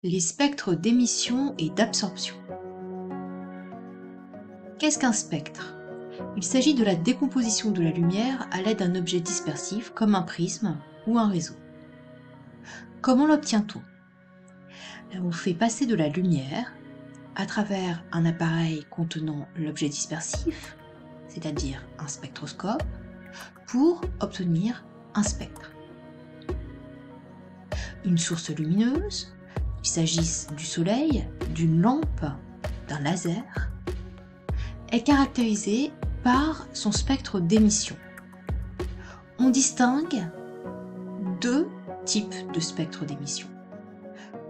Les spectres d'émission et d'absorption. Qu'est-ce qu'un spectre? Il s'agit de la décomposition de la lumière à l'aide d'un objet dispersif comme un prisme ou un réseau. Comment l'obtient-on? On fait passer de la lumière à travers un appareil contenant l'objet dispersif, c'est-à-dire un spectroscope, pour obtenir un spectre. Une source lumineuse, qu'il s'agisse du soleil, d'une lampe, d'un laser, est caractérisée par son spectre d'émission. On distingue deux types de spectres d'émission.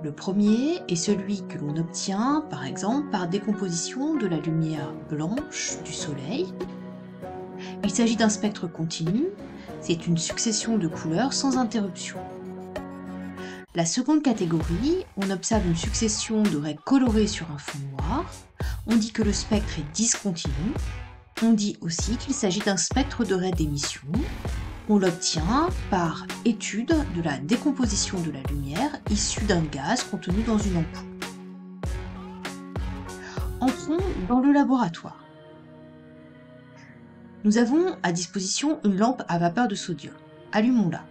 Le premier est celui que l'on obtient par exemple par décomposition de la lumière blanche du soleil. Il s'agit d'un spectre continu, c'est une succession de couleurs sans interruption. La seconde catégorie, on observe une succession de raies colorées sur un fond noir. On dit que le spectre est discontinu. On dit aussi qu'il s'agit d'un spectre de raies d'émission. On l'obtient par étude de la décomposition de la lumière issue d'un gaz contenu dans une ampoule. Entrons dans le laboratoire. Nous avons à disposition une lampe à vapeur de sodium. Allumons-la.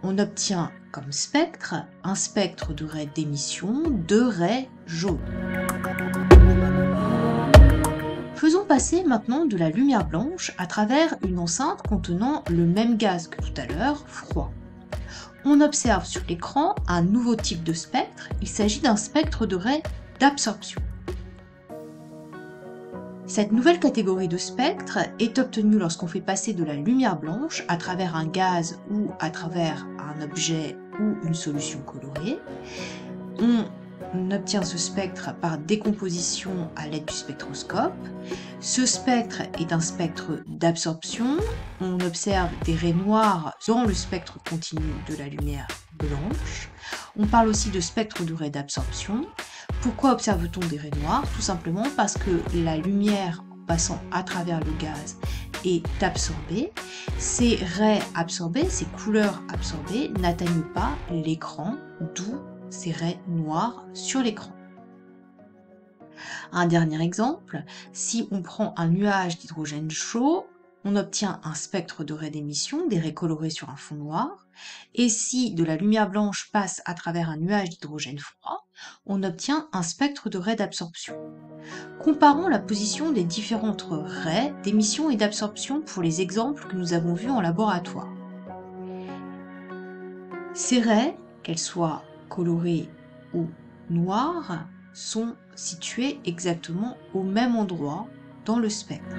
On obtient comme spectre un spectre de raies d'émission de raies jaunes. Faisons passer maintenant de la lumière blanche à travers une enceinte contenant le même gaz que tout à l'heure, froid. On observe sur l'écran un nouveau type de spectre, il s'agit d'un spectre de raies d'absorption. Cette nouvelle catégorie de spectre est obtenue lorsqu'on fait passer de la lumière blanche à travers un gaz ou à travers un objet ou une solution colorée. On obtient ce spectre par décomposition à l'aide du spectroscope. Ce spectre est un spectre d'absorption. On observe des raies noires dans le spectre continu de la lumière blanche. On parle aussi de spectre de raies d'absorption. Pourquoi observe-t-on des raies noires? Tout simplement parce que la lumière passant à travers le gaz est absorbée. Ces raies absorbées, ces couleurs absorbées n'atteignent pas l'écran, d'où ces raies noires sur l'écran. Un dernier exemple, si on prend un nuage d'hydrogène chaud, on obtient un spectre de raies d'émission, des raies colorées sur un fond noir, et si de la lumière blanche passe à travers un nuage d'hydrogène froid, on obtient un spectre de raies d'absorption. Comparons la position des différentes raies d'émission et d'absorption pour les exemples que nous avons vus en laboratoire. Ces raies, qu'elles soient colorées ou noires, sont situées exactement au même endroit dans le spectre.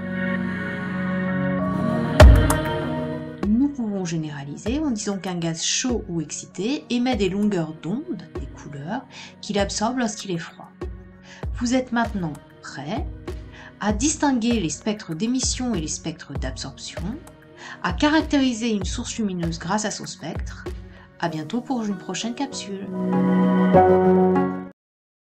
Nous pouvons généraliser en disant qu'un gaz chaud ou excité émet des longueurs d'onde, des couleurs, qu'il absorbe lorsqu'il est froid. Vous êtes maintenant prêts à distinguer les spectres d'émission et les spectres d'absorption, à caractériser une source lumineuse grâce à son spectre. À bientôt pour une prochaine capsule.